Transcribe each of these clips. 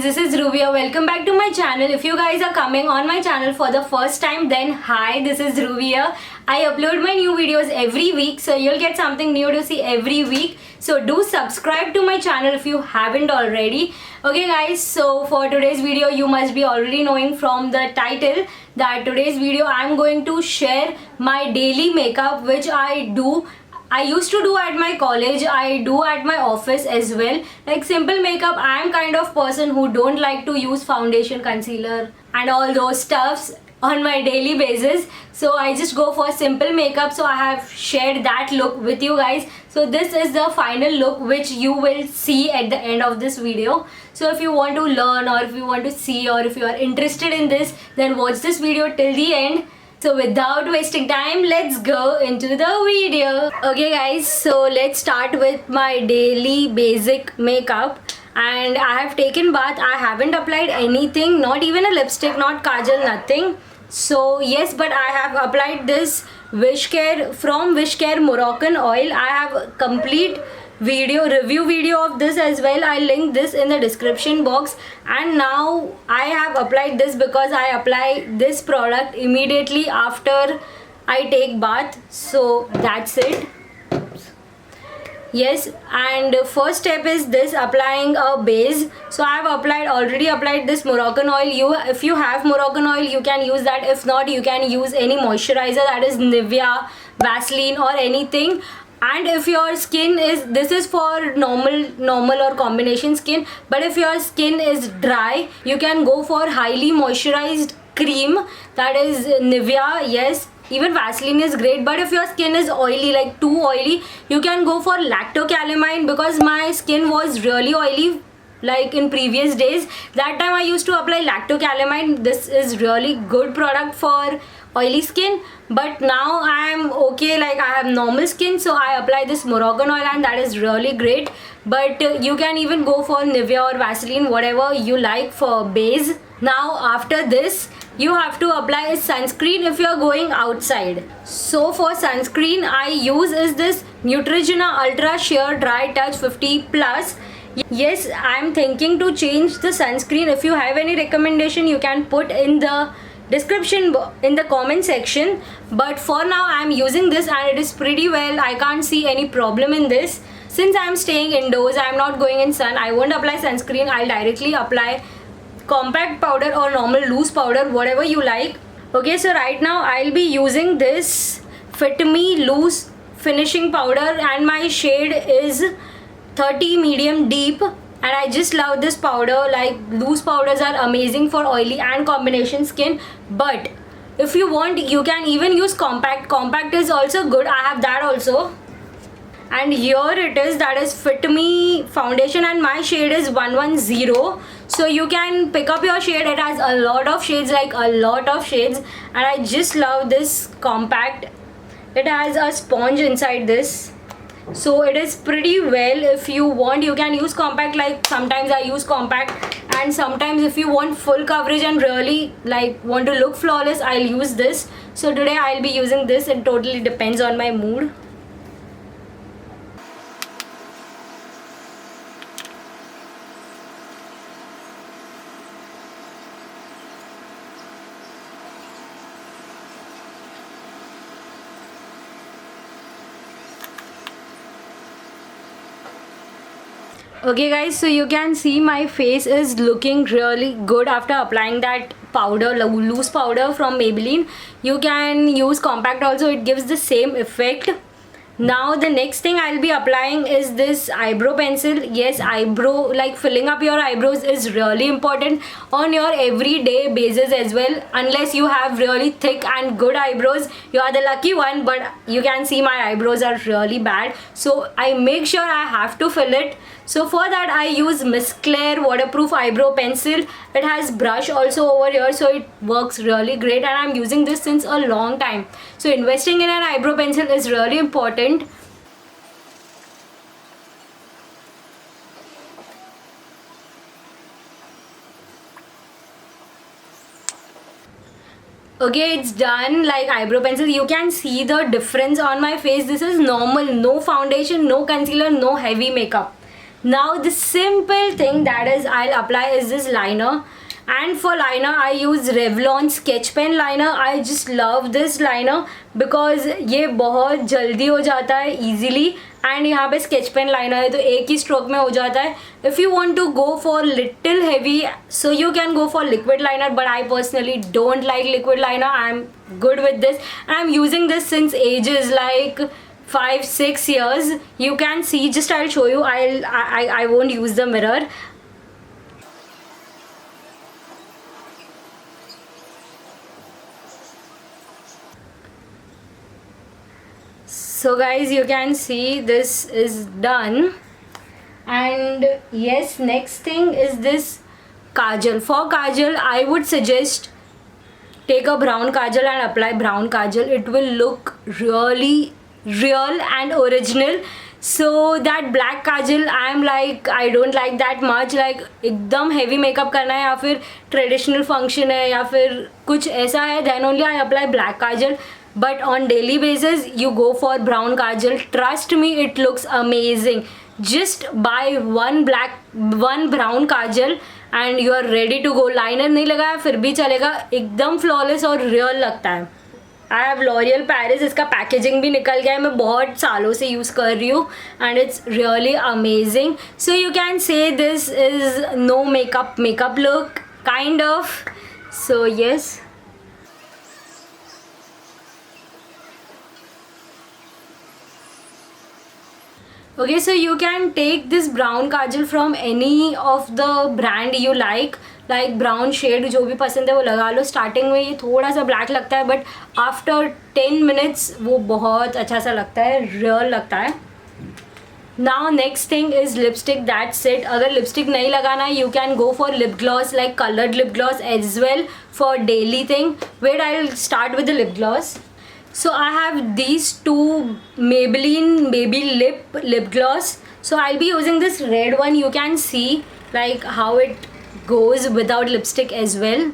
This is Ruvia. Welcome back to my channel. If you guys are coming on my channel for the first time, then hi, this is Ruvia. I upload my new videos every week, so you'll get something new to see every week. So do subscribe to my channel if you haven't already. Okay guys, so for today's video, you must be already knowing from the title that today's video I'm going to share my daily makeup which I used to do at my college, I do at my office as well. Like simple makeup, I am kind of person who don't like to use foundation, concealer and all those stuffs on my daily basis. So I just go for simple makeup. So I have shared that look with you guys. So this is the final look which you will see at the end of this video. So if you want to learn or if you want to see or if you are interested in this, then watch this video till the end. So without wasting time, let's go into the video. Okay guys, so let's start with my daily basic makeup. And I have taken bath. I haven't applied anything, not even a lipstick, not kajal, nothing. So yes, but I have applied this from Wishcare Moroccan oil. I have complete review video of this as well. I'll link this in the description box. And now I have applied this because I apply this product immediately after I take bath. So that's it. Yes, and first step is this, applying a base. So I have already applied this Moroccan oil. If you have Moroccan oil, you can use that. If not, you can use any moisturizer, that is Nivea, Vaseline or anything. And if your skin this is for normal or combination skin, but if your skin is dry, you can go for highly moisturized cream, that is Nivea. Yes, even Vaseline is great, but if your skin is oily, like too oily, you can go for lactocalamine, because my skin was really oily like in previous days. That time I used to apply lactocalamine. This is really good product for oily skin, but now I am okay, like I have normal skin, so I apply this Moroccan oil and that is really great. But you can even go for Nivea or Vaseline, whatever you like for base. Now after this, you have to apply sunscreen if you are going outside. So for sunscreen, I use is this Neutrogena Ultra Sheer Dry Touch 50+. Yes, I am thinking to change the sunscreen. If you have any recommendation, you can put in the description in the comment section. But for now I am using this and it is pretty well. I can't see any problem in this. Since I am staying indoors, I am not going in sun, I won't apply sunscreen. I'll directly apply compact powder or normal loose powder, whatever you like. Okay, so right now I'll be using this Fit Me Loose finishing powder and my shade is 30 medium deep. And I just love this powder. Like loose powders are amazing for oily and combination skin. But if you want, you can even use compact. Compact is also good. I have that also. And here it is, that is Fit Me foundation and my shade is 110. So you can pick up your shade. It has a lot of shades, like a lot of shades. And I just love this compact. It has a sponge inside this. So it is pretty well. If you want, you can use compact. Like sometimes I use compact, and sometimes if you want full coverage and really like want to look flawless, I'll use this. So today I'll be using this. It totally depends on my mood. Okay guys, so you can see my face is looking really good after applying that powder, loose powder from Maybelline. You can use compact also, it gives the same effect. Now the next thing I'll be applying is this eyebrow pencil. Yes, eyebrow, like filling up your eyebrows is really important on your everyday basis as well. Unless you have really thick and good eyebrows, you are the lucky one, but you can see my eyebrows are really bad. So I make sure I have to fill it. So for that I use Miss Claire waterproof eyebrow pencil. It has brush also over here, so it works really great, and I'm using this since a long time. So investing in an eyebrow pencil is really important. Okay, it's done. Like eyebrow pencil, you can see the difference on my face. This is normal, no foundation, no concealer, no heavy makeup. Now the simple thing that is I'll apply is this liner, and for liner I use Revlon sketch pen liner. I just love this liner because ये बहुत जल्दी हो जाता है easily, and यहाँ पे sketch pen liner है तो एक ही stroke में हो जाता है. If you want to go for little heavy, so you can go for liquid liner, but I personally don't like liquid liner. I'm good with this, and I'm using this since ages, like 5-6 years. You can see, just I'll show you. I won't use the mirror. So guys, you can see this is done. And yes, next thing is this kajal. For kajal I would suggest take a brown kajal and apply brown kajal. It will look really real and original. So that black kajal, I am like, I don't like that much. Like एकदम heavy makeup करना है या फिर traditional function है या फिर कुछ ऐसा है, then only I apply black kajal. But on daily basis you go for brown kajal. Trust me, it looks amazing. Just buy one brown kajal and you are ready to go. Liner नहीं लगाया फिर भी चलेगा, एकदम flawless और real लगता है. I have L'Oreal Paris. इसका पैकेजिंग भी निकल गया है, मैं बहुत सालों से यूज़ कर रही हूँ and it's really amazing. So you can say this is no makeup look kind of. So yes. Okay, so you can take this brown kajal from any of the brand you like brown shade जो भी पसंद है वो लगा लो. Starting में ये थोड़ा सा ब्लैक लगता है, बट आफ्टर 10 minutes वो बहुत अच्छा सा लगता है, रियल लगता है. Now next thing is lipstick. That's it. अगर लिपस्टिक नहीं लगाना है, you can go for lip gloss, like colored lip gloss as well for daily thing. Wait, I'll start with the lip gloss. So I have these two Maybelline Baby lip gloss. So I'll be using this red one. You can see like how it goes without lipstick as well.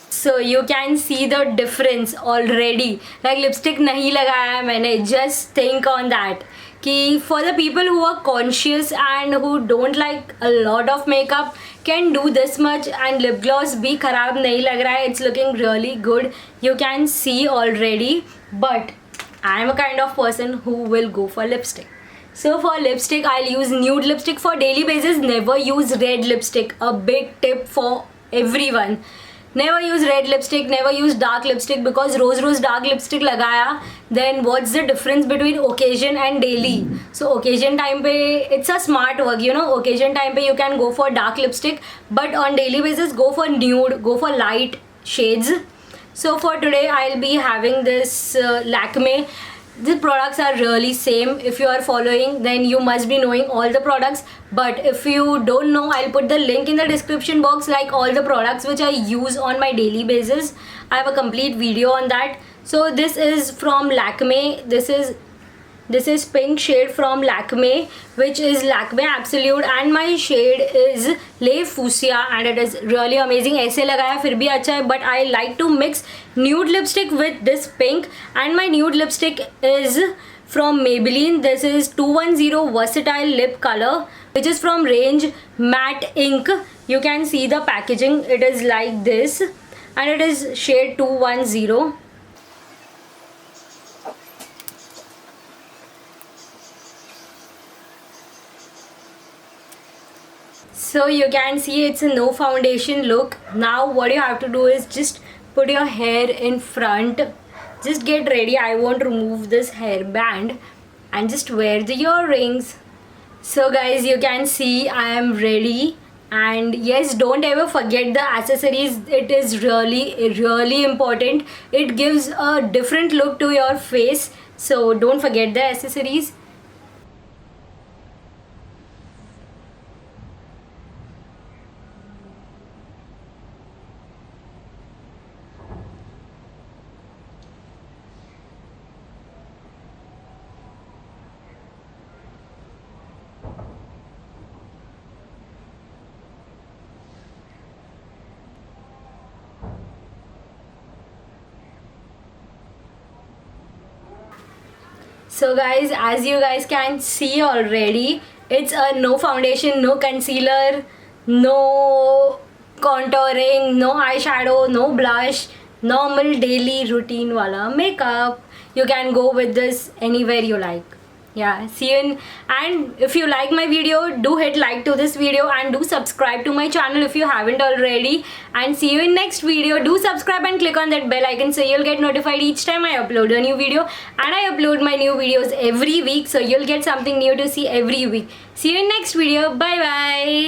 So you can see the difference already. Like lipstick नहीं लगाया है मैंने. Just think on that. कि for the people who are conscious and who don't like a lot of makeup can do this much, and lip gloss भी खराब नहीं लग रहा है. It's looking really good. You can see already. But I am a kind of person who will go for lipstick. So for lipstick I'll use nude lipstick for daily basis. Never use red lipstick. A big tip for everyone. Never use red lipstick, never use dark lipstick, because rose dark lipstick लगाया, then what's the difference between occasion and daily? So occasion time पे it's a smart work, you know. Occasion time पे you can go for dark lipstick, but on daily basis go for nude, go for light shades. So for today I'll be having this Lakme. The products are really same. If you are following, then you must be knowing all the products, but if you don't know, I'll put the link in the description box, like all the products which I use on my daily basis. I have a complete video on that. So this is from Lakme. This is pink shade from Lakme, which is Lakme Absolute, and my shade is Le Fuchsia, and it is really amazing. ऐसे लगाया फिर भी अच्छा है, but I like to mix nude lipstick with this pink, and my nude lipstick is from Maybelline. This is 210 Versatile Lip Color, which is from range Matte Ink. You can see the packaging. It is like this, and it is shade 210. So you can see it's a no foundation look. Now what you have to do is just put your hair in front. Just get ready. I won't remove this hairband, and just wear the earrings. So guys, you can see I am ready. And yes, don't ever forget the accessories. It is really important. It gives a different look to your face, so don't forget the accessories. So guys, as you guys can see already, it's a no foundation, no concealer, no contouring, no eyeshadow, no blush, normal daily routine wala makeup. You can go with this anywhere you like. Yeah, see you in, and if you like my video, do hit like to this video and do subscribe to my channel if you haven't already, and see you in next video. Do subscribe and click on that bell icon so you'll get notified each time I upload a new video, and I upload my new videos every week, so you'll get something new to see every week. See you in next video. Bye bye.